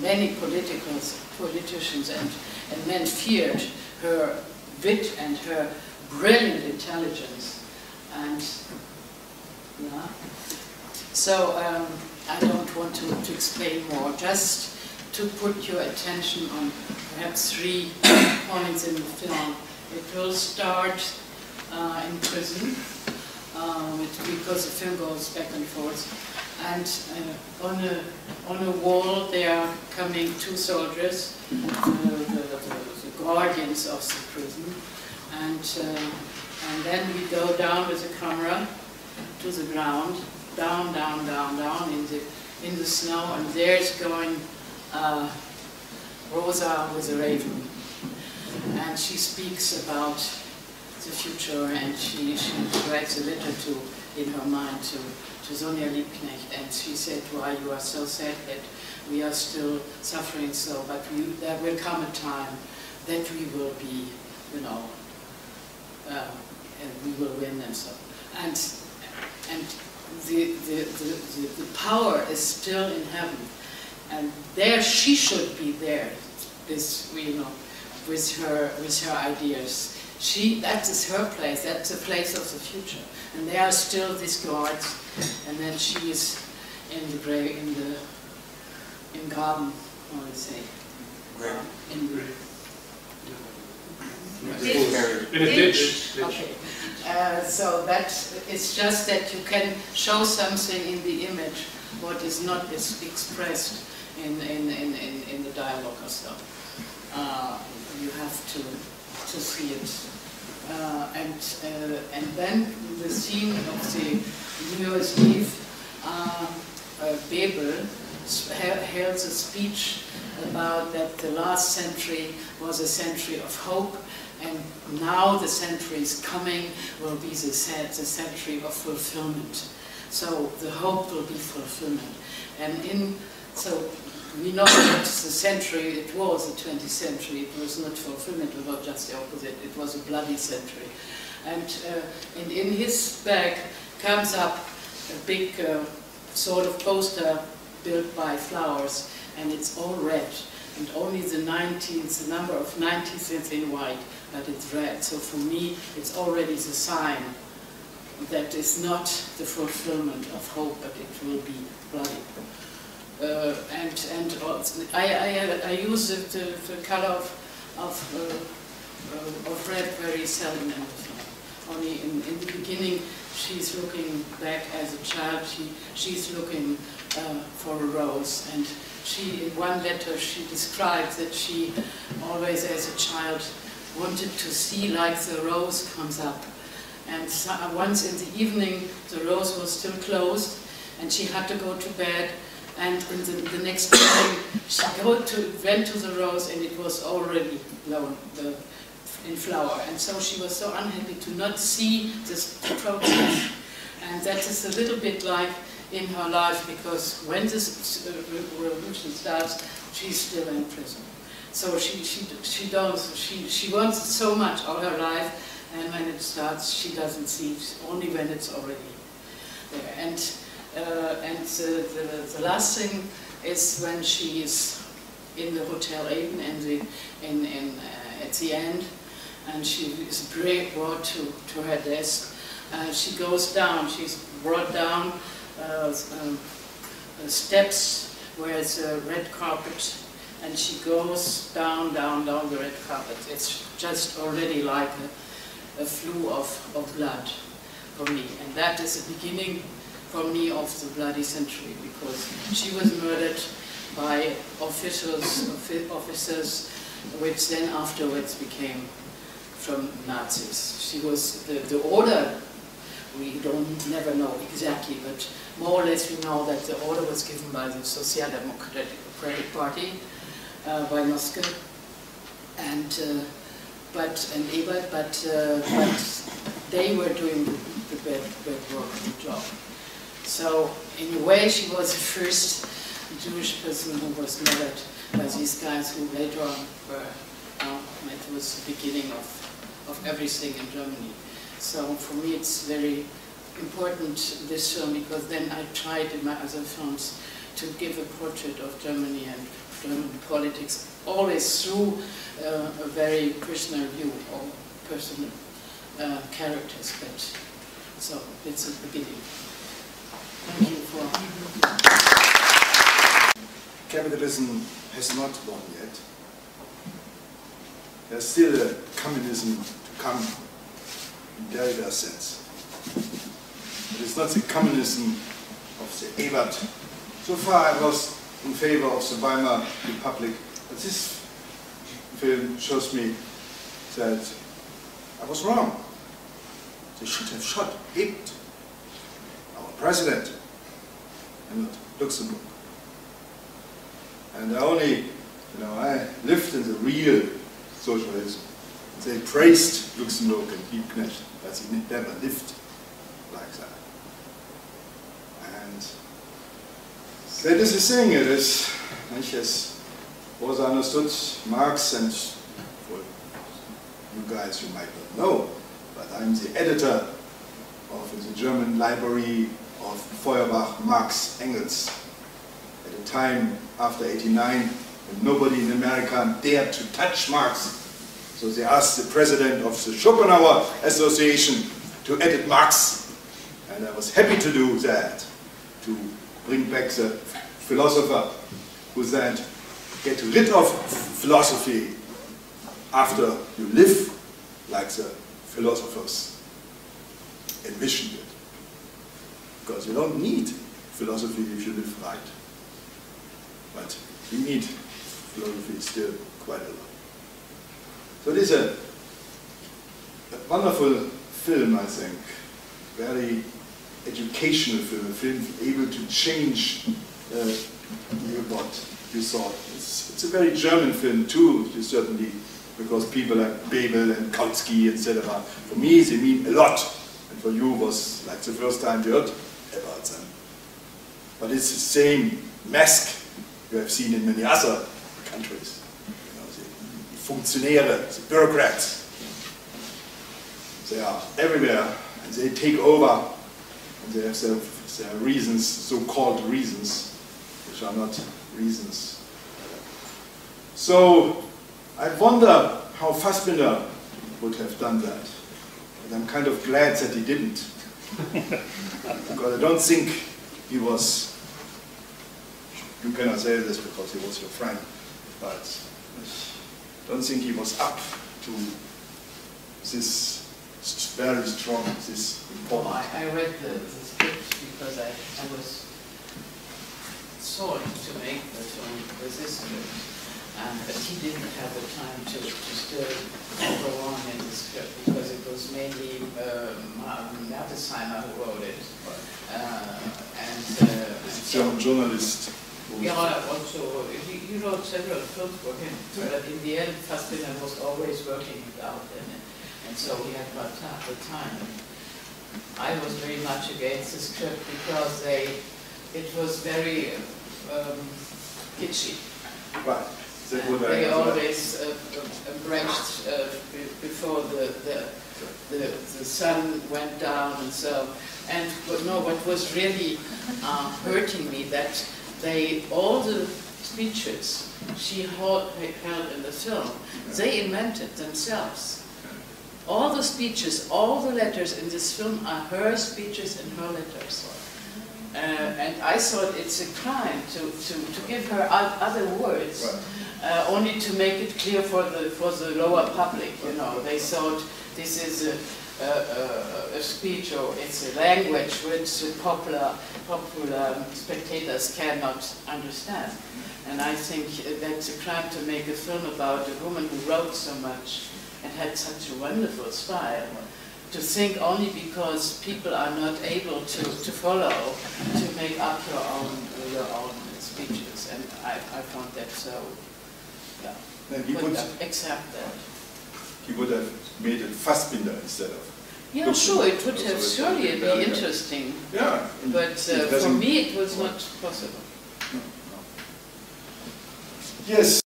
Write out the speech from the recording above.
many politicians and men feared her wit and her brilliant intelligence. And yeah. So I don't want to explain more, just to put your attention on perhaps 3 points in the film. It will start in prison, because the film goes back and forth. And on a wall there are coming 2 soldiers, the guardians of the prison. And then we go down with the camera to the ground, down, down, down, down in the snow, and there's going Rosa with a raven. And she speaks about the future, and she writes a letter in her mind to Sonja Liebknecht, and she said, "Why you are so sad that we are still suffering so, but there will come a time that we will be, you know, and we will win and so." And the power is still in heaven, and there she should be there, this, you know, with her ideas. That is her place. That's the place of the future. And there are still these guards, and then she is in the grave, in garden, how do you say? In a ditch. Okay. So that it's just that you can show something in the image what is not expressed in the dialogue or so. You have to see it. And then the scene of the New Year's Eve, Bebel held a speech about that the last century was a century of hope, and now the century is coming will be the century of fulfillment. So the hope will be fulfillment. And so we know that the century, it was the 20th century, it was not fulfillment, it was just the opposite, it was a bloody century. And in his bag comes up a big sort of poster built by flowers, and it's all red. And only the 19th, the number of 19th is in white, but it's red. So for me, it's already the sign that is not the fulfillment of hope, but it will be bloody. I use the color of red very seldom in the film. Only in the beginning, she's looking back as a child. She's looking for a rose, and in one letter she describes that she always, as a child, wanted to see like the rose comes up. And so, once in the evening, the rose was still closed, and she had to go to bed. And in the next morning, she went to the rose, and it was already blown in flower. And so she was so unhappy to not see this process. And that is a little bit like in her life, because when this revolution starts, she's still in prison. So she wants it so much all her life, and when it starts, she doesn't see it, only when it's already there. And the last thing is when she is in the Hotel Eden at the end, and she is brought to her desk. She goes down. She's brought down steps where it's a red carpet, and she goes down the red carpet. It's just already like a flow of blood for me, and that is the beginning for me of the bloody century, because she was murdered by officers, which then afterwards became from Nazis. She was the order. We never know exactly, but more or less we know that the order was given by the Social Democratic Party, by Noske and Ebert, but they were doing the bad work, the job. So in a way, she was the first Jewish person who was murdered by these guys who later on were. It was the beginning of everything in Germany. So for me, it's very important, this film, because then I tried in my other films to give a portrait of Germany and German politics, always through a very personal view or personal characters. But so it's a beginning. Thank you for. Capitalism has not won yet. There's still a communism to come in Derrida's sense. But it's not the communism of the Ebert. So far I was in favor of the Weimar Republic, but this film shows me that I was wrong. They should have shot Ebert, our president, and not Luxembourg. And I lived in the real socialism. They praised Luxembourg and Liebknecht, but he never lived like that. And that is the thing, it is, as was understood, Marx, and for you guys you might not know, but I'm the editor of the German library of Feuerbach, Marx, Engels. At a time after '89, when nobody in America dared to touch Marx. So they asked the president of the Schopenhauer Association to edit Marx. And I was happy to do that, to bring back the philosopher who said, get rid of philosophy after you live like the philosophers envisioned it. Because you don't need philosophy if you live right. But we need philosophy still quite a lot. So it is a wonderful film, I think. Very educational film, a film able to change what you thought. It's a very German film too, certainly, because people like Bebel and Kautsky, etc. For me, they mean a lot. And for you, was like the first time you heard about them. But it's the same mask you have seen in many other countries. You know, the Funktionäre, the bureaucrats. They are everywhere, and they take over, and they have their reasons, so-called reasons, which are not reasons. So I wonder how Fassbinder would have done that. And I'm kind of glad that he didn't. Because I don't think he was, you cannot say this because he was your friend, but I don't think he was up to this very strong, this important. Oh, I read the script because I was sought to make the film with this script, but he didn't have the time to still go on in the script because it was mainly Mertesheimer who wrote it. German journalist. Yeah, also, he wrote several films for him, but in the end, Fassbinder was always working without him, and so he had not the time. I was very much against the script because it was very kitschy. Right. They always embraced before the sun went down and so. And what was really hurting me that all the speeches she held in the film, they invented themselves. All the speeches, all the letters in this film are her speeches and her letters. And I thought it's a crime to give her other words, only to make it clear for the lower public. You know, they thought this is a speech or it's a language which the popular spectators cannot understand. And I think that's a crime to make a film about a woman who wrote so much and had such a wonderful style. To think only because people are not able to follow, to make up your own speeches, and I found that so. Yeah, he would accept that. He would have made it Fassbinder instead of. Yeah, sure, it would have surely been interesting. Yeah, but for me, it was not possible. Yes.